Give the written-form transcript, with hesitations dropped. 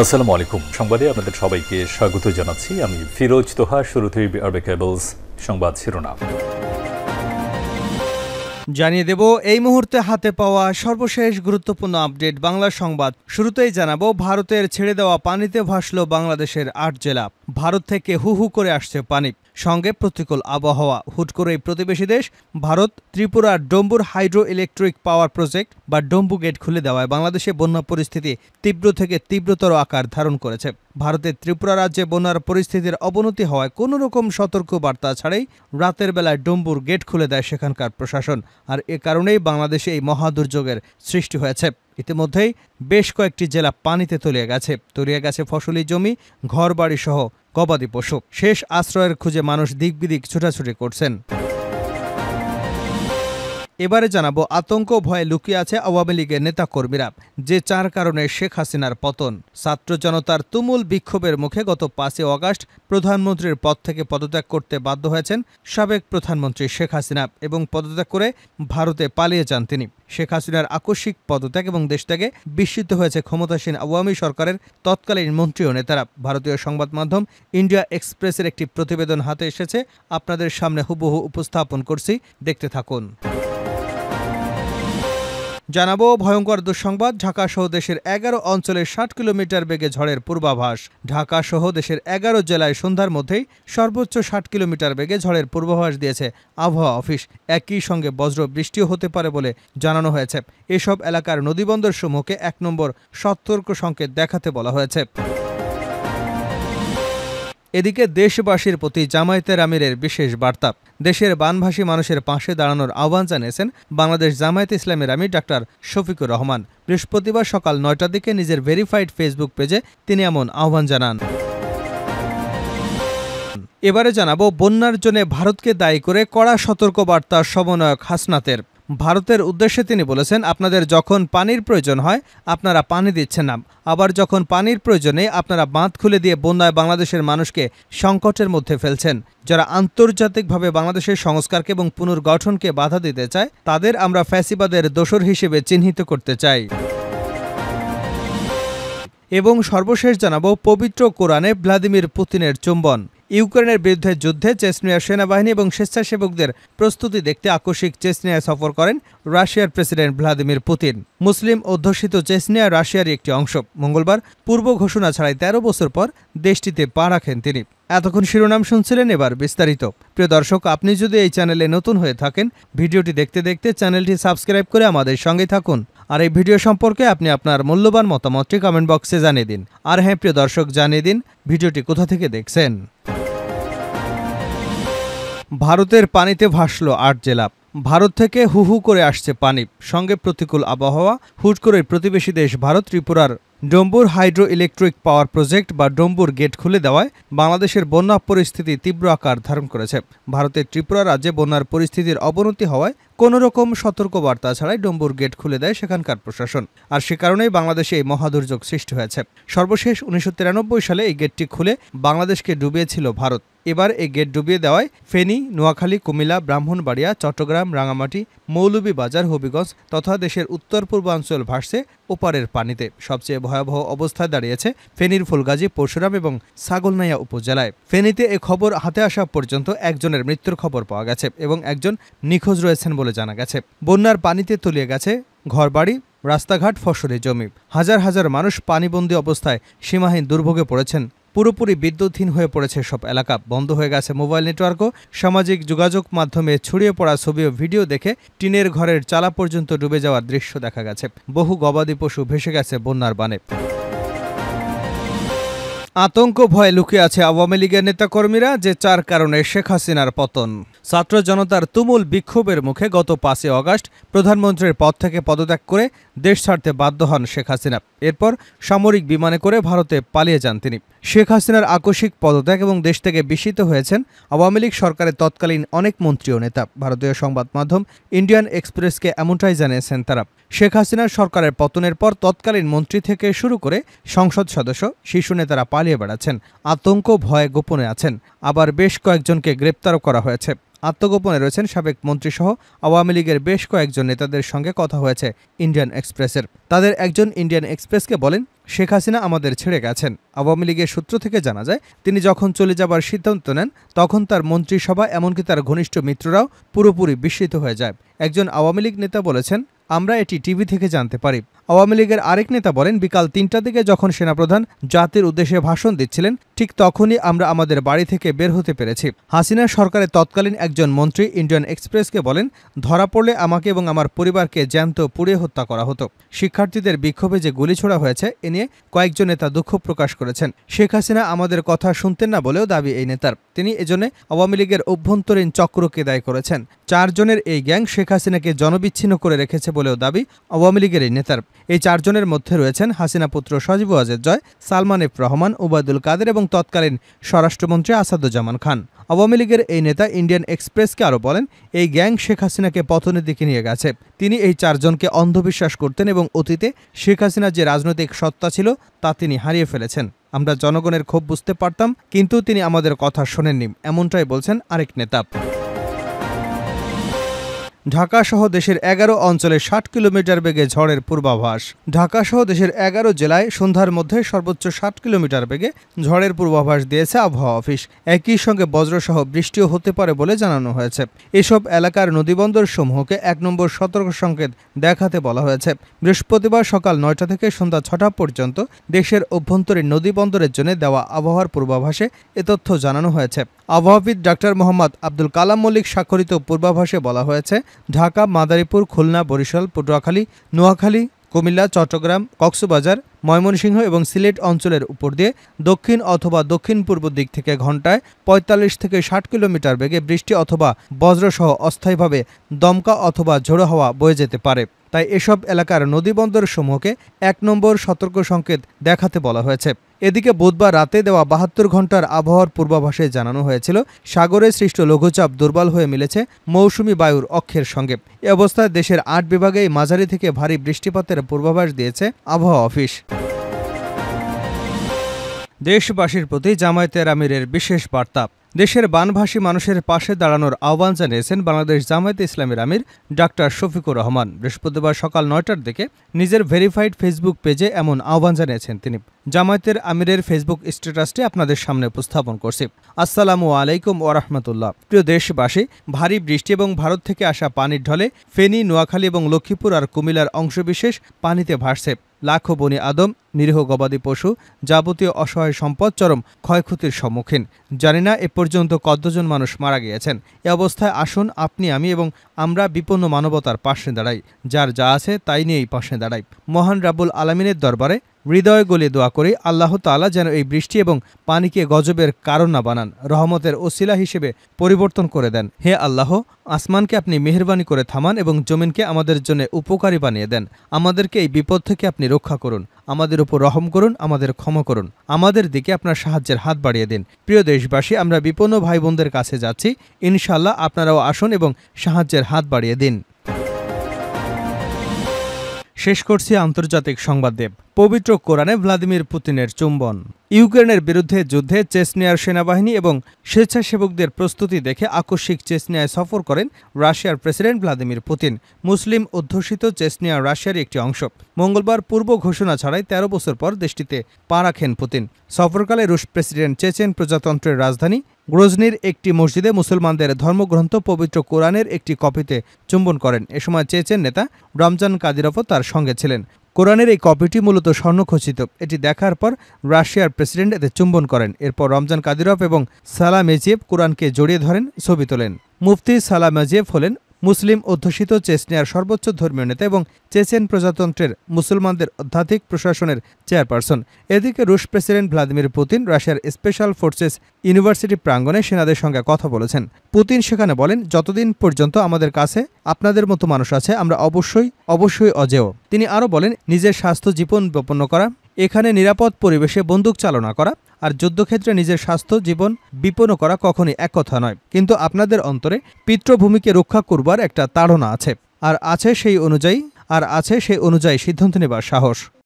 আসসালামু আলাইকুম। সংবাদে আপনাদের সবাইকে স্বাগত জানাচ্ছি। আমি ফিরোজ তোহা। শুরুতেই আরবে কেবলস সংবাদ শিরোনাম জানিয়ে দেব এই মুহূর্তে হাতে পাওয়া সর্বশেষ গুরুত্বপূর্ণ আপডেট বাংলা সংবাদ। শুরুতেই জানাবো, ভারতের ছেড়ে দেওয়া পানিতে ভাসল বাংলাদেশের ৮ জেলা। ভারত থেকে হু হু করে আসছে পানি, সঙ্গে প্রতিকূল আবহাওয়া। হুট করেই প্রতিবেশী দেশ ভারত ত্রিপুরার Dumbur hydro electric power project বা ডম্বু গেট খুলে দেওয়ায় বাংলাদেশে বন্যা পরিস্থিতি তীব্র থেকে তীব্রতর আকার ধারণ করেছে। ভারতের ত্রিপুরা রাজ্যে বন্যার পরিস্থিতির অবনতি হওয়ায় কোনো রকম সতর্ক বার্তা ছাড়াই রাতের বেলায় ডম্বুর গেট খুলে দেয় সেখানকার প্রশাসন। আর এ কারণেই বাংলাদেশে এই মহাদুর্যোগের সৃষ্টি হয়েছে। ইতিমধ্যেই বেশ কয়েকটি জেলা পানিতে তলিয়ে গেছে ফসলি জমি, ঘরবাড়ি সহ গবাদি পশু। শেষ আশ্রয়ের খুঁজে মানুষ দিক বিদিক ছোটাছুটি করছেন। এবারে জানাবো, আতঙ্ক ভয়ে লুকিয়ে আছে আওয়ামী লীগের নেতাকর্মীরা, যে ৪ কারণে শেখ হাসিনার পতন। ছাত্র জনতার তুমুল বিক্ষোভের মুখে গত ৫ই আগস্ট প্রধানমন্ত্রীর পদ থেকে পদত্যাগ করতে বাধ্য হয়েছেন সাবেক প্রধানমন্ত্রী শেখ হাসিনা এবং পদত্যাগ করে ভারতে পালিয়ে যান তিনি। শেখ হাসিনার আকস্মিক পদত্যাগ এবং দেশটাকে বিস্মিত হয়েছে ক্ষমতাসীন আওয়ামী সরকারের তৎকালীন মন্ত্রী ও নেতারা। ভারতীয় সংবাদ মাধ্যম ইন্ডিয়া এক্সপ্রেসের একটি প্রতিবেদন হাতে এসেছে, আপনাদের সামনে হুবহু উপস্থাপন করছি, দেখতে থাকুন। জানাবো ভয়ঙ্কর দুঃসংবাদ, ঢাকা সহ দেশের ১১ অঞ্চলে ৬০ কিলোমিটার বেগে ঝড়ের পূর্বাভাস। ঢাকা সহ দেশের ১১ জেলায় সন্ধ্যার মধ্যেই সর্বোচ্চ ৬০ কিলোমিটার বেগে ঝড়ের পূর্বাভাস দিয়েছে আবহাওয়া অফিস। একই সঙ্গে বজ্র বৃষ্টিও হতে পারে বলে জানানো হয়েছে। এসব এলাকার নদীবন্দর সমূহকে ১ নম্বর সতর্ক সংকেত দেখাতে বলা হয়েছে। এদিকে দেশবাসীর প্রতি জামায়াতের আমিরের বিশেষ বার্তা। দেশের বানভাসী মানুষের পাশে দাঁড়ানোর আহ্বান জানিয়েছেন বাংলাদেশ জামায়াতে ইসলামের আমির ডাক্তার শফিকুর রহমান। বৃহস্পতিবার সকাল ৯টার দিকে নিজের ভেরিফাইড ফেসবুক পেজে তিনি এমন আহ্বান জানান। এবারে জানাবো, বন্যার জন্য ভারতকে দায়ী করে কড়া সতর্কবার্তা সমন্বয়ক হাসনাতের। ভারতের উদ্দেশ্যে তিনি বলেছেন, আপনাদের যখন পানির প্রয়োজন হয় আপনারা পানি দিচ্ছেন না, আবার যখন পানির প্রয়োজনে আপনারা বাঁধ খুলে দিয়ে বন্যায় বাংলাদেশের মানুষকে সংকটের মধ্যে ফেলছেন। যারা আন্তর্জাতিকভাবে বাংলাদেশের সংস্কারকে এবং পুনর্গঠনকে বাধা দিতে চায় তাদের আমরা ফ্যাসিবাদের দোসর হিসেবে চিহ্নিত করতে চাই। এবং সর্বশেষ জানাবো, পবিত্র কোরআনে ভ্লাদিমির পুতিনের চুম্বন। ইউক্রেনের বিরুদ্ধে যুদ্ধে চেচনিয়ার সেনাবাহিনী এবং স্বেচ্ছাসেবকদের প্রস্তুতি দেখতে আকস্মিক চেচনিয়ায় সফর করেন রাশিয়ার প্রেসিডেন্ট ভ্লাদিমির পুতিন। মুসলিম অধ্যুষিত চেচনিয়া রাশিয়ারই একটি অংশ। মঙ্গলবার পূর্ব ঘোষণা ছাড়াই ১৩ বছর পর দেশটিতে পা রাখেন তিনি। এতক্ষণ শিরোনাম শুনছিলেন, এবার বিস্তারিত। প্রিয় দর্শক, আপনি যদি এই চ্যানেলে নতুন হয়ে থাকেন, ভিডিওটি দেখতে দেখতে চ্যানেলটি সাবস্ক্রাইব করে আমাদের সঙ্গে থাকুন। আর এই ভিডিও সম্পর্কে আপনি আপনার মূল্যবান মতামতটি কমেন্ট বক্সে জানিয়ে দিন। আর হ্যাঁ প্রিয় দর্শক, জানিয়ে দিন ভিডিওটি কোথা থেকে দেখছেন। ভারতের পানিতে ভাসল ৮ জেলা। ভারত থেকে হু হু করে আসছে পানি, সঙ্গে প্রতিকূল আবহাওয়া। হুট করে প্রতিবেশী দেশ ভারত ত্রিপুরার Dumbur hydro electric power project বা ডম্বুর গেট খুলে দেওয়ায় বাংলাদেশের বন্যা পরিস্থিতি তীব্র আকার ধারণ করেছে। ভারতের ত্রিপুরা রাজ্যে বন্যার পরিস্থিতির অবনতি হওয়ায় কোনো রকম সতর্কবার্তা ছাড়াই ডম্বুর গেট খুলে দেয় সেখানকার প্রশাসন। আর সে কারণেই বাংলাদেশে এই মহাদুর্যোগ সৃষ্টি হয়েছে। সর্বশেষ ১৯৯৩ সালে এই গেটটি খুলে বাংলাদেশকে ডুবিয়েছিল ভারত। এবার এই গেট ডুবিয়ে দেওয়ায় ফেনী, নোয়াখালী, কুমিল্লা, ব্রাহ্মণবাড়িয়া, চট্টগ্রাম, রাঙামাটি, মৌলভীবাজার, হবিগঞ্জ তথা দেশের উত্তর পূর্বাঞ্চল ভাসছে ওপারের পানিতে। সবচেয়ে ভয়াবহ অবস্থায় দাঁড়িয়েছে ফেনীর ফুলগাজী, পরশুরাম এবং ছাগলনাইয়া উপজেলায়। ফেনীতে এ খবর হাতে আসা পর্যন্ত একজনের মৃত্যুর খবর পাওয়া গেছে এবং একজন নিখোঁজ রয়েছেন বলে জানা গেছে। বন্যার পানিতে তলিয়ে গেছে ঘরবাড়ি, রাস্তাঘাট, ফসলি জমি। হাজার হাজার মানুষ পানিবন্দী অবস্থায় সীমাহীন দুর্ভোগে পড়েছেন। পুরোপুরি বিদ্যুৎহীন হয়ে পড়েছে সব এলাকা। বন্ধ হয়ে গেছে মোবাইল নেটওয়ার্কও। সামাজিক যোগাযোগ মাধ্যমে ছড়িয়ে পড়া ছবি ও ভিডিও দেখে টিনের ঘরের চালা পর্যন্ত ডুবে যাওয়ার দৃশ্য দেখা গেছে। বহু গবাদি পশু ভেসে গেছে বন্যার বানে। আতঙ্ক ভয়ে লুকিয়ে আছে আওয়ামী লীগের নেতাকর্মীরা, যে ৪ কারণে শেখ হাসিনার পতন। ছাত্র জনতার তুমুল বিক্ষোভের মুখে গত ৫ই আগস্ট প্রধানমন্ত্রীর পদ থেকে পদত্যাগ করে দেশ ছাড়তে বাধ্য হন শেখ হাসিনা। এরপর সামরিক বিমানে করে ভারতে পালিয়ে যান তিনি। শেখ হাসিনার আকস্মিক পদত্যাগ এবং দেশ থেকে বিস্মিত হয়েছেন আওয়ামী লীগ সরকারের তৎকালীন অনেক মন্ত্রী ও নেতা। ভারতীয় সংবাদ মাধ্যম ইন্ডিয়ান এক্সপ্রেসকে এমনটাই জানিয়েছেন তারা। শেখ হাসিনার সরকারের পতনের পর তৎকালীন মন্ত্রী থেকে শুরু করে সংসদ সদস্য, শীর্ষ নেতারা পালিয়ে বেড়াচ্ছেন, আতঙ্ক ভয়ে গোপনে আছেন। আবার বেশ কয়েকজনকে গ্রেপ্তারও করা হয়েছে। আত্মগোপনে রয়েছেন সাবেক মন্ত্রীসহ আওয়ামী লীগের বেশ কয়েকজন নেতাদের সঙ্গে কথা হয়েছে ইন্ডিয়ান এক্সপ্রেসের। তাদের একজন ইন্ডিয়ান এক্সপ্রেসকে বলেন, শেখ হাসিনা আমাদের ছেড়ে গেছেন। আওয়ামী লীগের সূত্র থেকে জানা যায়, তিনি যখন চলে যাবার সিদ্ধান্ত নেন তখন তার মন্ত্রিসভা এমনকি তার ঘনিষ্ঠ মিত্ররাও পুরোপুরি বিস্মিত হয়ে যায়। একজন আওয়ামী লীগ নেতা বলেছেন, আমরা এটি টিভি থেকে জানতে পারি। আওয়ামী লীগের আরেক নেতা বলেন, বিকাল ৩টার দিকে যখন সেনাপ্রধান জাতির উদ্দেশ্যে ভাষণ দিচ্ছিলেন ঠিক তখনই আমরা আমাদের বাড়ি থেকে বের হতে পেরেছি। হাসিনা সরকারের তৎকালীন একজন মন্ত্রী ইন্ডিয়ান এক্সপ্রেসকে বলেন, ধরা পড়লে আমাকে এবং আমার পরিবারকে জ্যান্ত পুড়িয়ে হত্যা করা হতো। শিক্ষার্থীদের বিক্ষোভে যে গুলি ছোড়া হয়েছে এ নিয়ে কয়েকজন নেতা দুঃখ প্রকাশ করেছেন। শেখ হাসিনা আমাদের কথা শুনতেন না বলেও দাবি এই নেতার। তিনি এজন্য আওয়ামী লীগের অভ্যন্তরীণ চক্রকে দায়ী করেছেন। ৪ জনের এই গ্যাং শেখ হাসিনাকে জনবিচ্ছিন্ন করে রেখেছে বলেও দাবি আওয়ামী লীগের এই নেতার। এই ৪ জনের মধ্যে রয়েছেন হাসিনা পুত্র সজীব ওয়াজেদ জয়, সালমান এফ রহমান, ওবায়দুল কাদের এবং তৎকালীন স্বরাষ্ট্রমন্ত্রী আসাদুজ্জামান খান। আওয়ামী লীগের এই নেতা ইন্ডিয়ান এক্সপ্রেসকে আরও বলেন, এই গ্যাং শেখ হাসিনাকে পতনের দিকে নিয়ে গেছে। তিনি এই ৪ জনকে অন্ধবিশ্বাস করতেন এবং অতীতে শেখ হাসিনার যে রাজনৈতিক সত্তা ছিল তা তিনি হারিয়ে ফেলেছেন। আমরা জনগণের ক্ষোভ বুঝতে পারতাম, কিন্তু তিনি আমাদের কথা শোনেননি, এমনটাই বলছেন আরেক নেতা। ঢাকা সহ দেশের ১১ অঞ্চলে ৬০ কিলোমিটার বেগে ঝড়ের পূর্বাভাস। ঢাকা সহ দেশের ১১ জেলায় সন্ধ্যার মধ্যে সর্বোচ্চ ৬০ কিলোমিটার বেগে ঝড়ের পূর্বাভাস দিয়েছে আবহাওয়া অফিস। একই সঙ্গে বজ্রসহ বৃষ্টিও হতে পারে বলে জানানো হয়েছে। এসব এলাকার নদীবন্দর সমূহকে ১ নম্বর সতর্ক সংকেত দেখাতে বলা হয়েছে। বৃহস্পতিবার সকাল ৯টা থেকে সন্ধ্যা ৬টা পর্যন্ত দেশের অভ্যন্তরীণ নদীবন্দরের জন্য দেওয়া আবহাওয়ার পূর্বাভাসে এ তথ্য জানানো হয়েছে। আবহাওয়াবিদ ডাক্তার মোহাম্মদ আব্দুল কালাম মল্লিক স্বাক্ষরিত পূর্বাভাসে বলা হয়েছে, ঢাকা, মাদারীপুর, খুলনা, বরিশাল, পটুয়াখালী, নোয়াখালী, কুমিল্লা, চট্টগ্রাম, কক্সবাজার, ময়মনসিংহ এবং সিলেট অঞ্চলের উপর দিয়ে দক্ষিণ অথবা দক্ষিণ পূর্ব দিক থেকে ঘন্টায় ৪৫ থেকে ৬০ কিলোমিটার বেগে বৃষ্টি অথবা বজ্রসহ অস্থায়ীভাবে দমকা অথবা ঝোড়ো হাওয়া বয়ে যেতে পারে। তাই এসব এলাকার নদীবন্দর সমূহকে ১ নম্বর সতর্ক সংকেত দেখাতে বলা হয়েছে। এদিকে বুধবার রাতে দেওয়া ৭২ ঘন্টার আবহাওয়ার পূর্বাভাসে জানানো হয়েছিল, সাগরে সৃষ্ট লঘুচাপ দুর্বল হয়ে মিলেছে মৌসুমি বায়ুর অক্ষের সঙ্গে। এ অবস্থায় দেশের ৮ বিভাগেই মাঝারি থেকে ভারী বৃষ্টিপাতের পূর্বাভাস দিয়েছে আবহাওয়া অফিস। দেশবাসীর প্রতি জামায়াতের আমিরের বিশেষ বার্তা। দেশের বানভাসী মানুষের পাশে দাঁড়ানোর আহ্বান জানিয়েছেন বাংলাদেশ জামায়াতে ইসলামীর আমির ডাক্তার শফিকুর রহমান। বৃহস্পতিবার সকাল ৯টার দিকে নিজের ভেরিফাইড ফেসবুক পেজে এমন আহ্বান জানিয়েছেন তিনি। জামায়াতের আমিরের ফেসবুক স্ট্যাটাসটি আপনাদের সামনে উপস্থাপন করছি। আসসালামু আলাইকুম ওয়া রাহমাতুল্লাহ। প্রিয় দেশবাসী, ভারী বৃষ্টি এবং ভারত থেকে আসা পানির ঢলে ফেনী, নোয়াখালী এবং লক্ষ্মীপুর আর কুমিল্লার অংশবিশেষ পানিতে ভাসছে। লাখো বনি আদম, নিরীহ গবাদি পশু, যাবতীয় অসহায় সম্পদ চরম ক্ষয়ক্ষতির সম্মুখীন। জানি না এ পর্যন্ত কতজন মানুষ মারা গিয়েছেন। এ অবস্থায় আসুন আপনি, আমি এবং আমরা বিপন্ন মানবতার পাশে দাঁড়াই। যার যা আছে তাই নিয়েই পাশে দাঁড়াই। মহান রাব্বুল আলামিনের দরবারে হৃদয় গলিয়ে দোয়া করি, আল্লাহ তাআলা যেন এই বৃষ্টি এবং পানিকে গজবের কারণ না বানান, রহমতের ওসিলা হিসেবে পরিবর্তন করে দেন। হে আল্লাহ, আসমানকে আপনি মেহেরবানি করে থামান এবং জমিনকে আমাদের জন্য উপকারী বানিয়ে দেন। আমাদেরকে এই বিপদ থেকে আপনি রক্ষা করুন, আমাদের উপর রহম করুন, আমাদের ক্ষমা করুন, আমাদের দিকে আপনার সাহায্যের হাত বাড়িয়ে দিন। প্রিয় দেশবাসী, আমরা বিপন্ন ভাই বোনদের কাছে যাচ্ছি, ইনশাআল্লাহ আপনারাও আসুন এবং সাহায্যের হাত বাড়িয়ে দিন। শেষ করছি আন্তর্জাতিক সংবাদ দেব। পবিত্র কোরআনে ভ্লাদিমির পুতিনের চুম্বন। ইউক্রেনের বিরুদ্ধে যুদ্ধে চেচনিয়ার সেনাবাহিনী এবং স্বেচ্ছাসেবকদের প্রস্তুতি দেখে আকস্মিক চেচনিয়ায় সফর করেন রাশিয়ার প্রেসিডেন্ট ভ্লাদিমির পুতিন। মুসলিম অধ্যুষিত চেচনিয়া রাশিয়ার একটি অংশ। মঙ্গলবার পূর্ব ঘোষণা ছাড়াই ১৩ বছর পর দেশটিতে পা রাখেন পুতিন। সফরকালে রুশ প্রেসিডেন্ট চেচেন প্রজাতন্ত্রের রাজধানী গ্রোজনির একটি মসজিদে মুসলমানদের ধর্মগ্রন্থ পবিত্র কোরআনের একটি কপিতে চুম্বন করেন। এ সময় চেচেন নেতা রমজান কাদিরভও তার সঙ্গে ছিলেন। কোরআনের এই কপিটি মূলত স্বর্ণখচিত। এটি দেখার পর রাশিয়ার প্রেসিডেন্ট এতে চুম্বন করেন। এরপর রমজান কাদিরভ এবং সালামেজিয়েভ কোরআনকে জড়িয়ে ধরেন, ছবি তোলেন। মুফতি সালামেজিয়েভ হলেন মুসলিম অধ্যুষিত চেচনিয়ার সর্বোচ্চ ধর্মীয় নেতা এবং চেচেন প্রজাতন্ত্রের মুসলমানদের আধ্যাত্মিক প্রশাসনের চেয়ারপারসন। এদিকে রুশ প্রেসিডেন্ট ভ্লাদিমির পুতিন রাশিয়ার স্পেশাল ফোর্সেস ইউনিভার্সিটি প্রাঙ্গণে সেনাদের সঙ্গে কথা বলেছেন। পুতিন সেখানে বলেন, যতদিন পর্যন্ত আমাদের কাছে আপনাদের মতো মানুষ আছে, আমরা অবশ্যই অজেয়। তিনি আরও বলেন, নিজের স্বাস্থ্য জীবন বিপন্ন করা, এখানে নিরাপদ পরিবেশে বন্দুক চালনা করা আর যুদ্ধক্ষেত্রে নিজের স্বাস্থ্য জীবন বিপন্ন করা কখনই এক কথা নয়, কিন্তু আপনাদের অন্তরে পিতৃভূমিকে রক্ষা করবার একটা তাড়না আছে, আর আছে সেই অনুযায়ী সিদ্ধান্ত নেবার সাহস।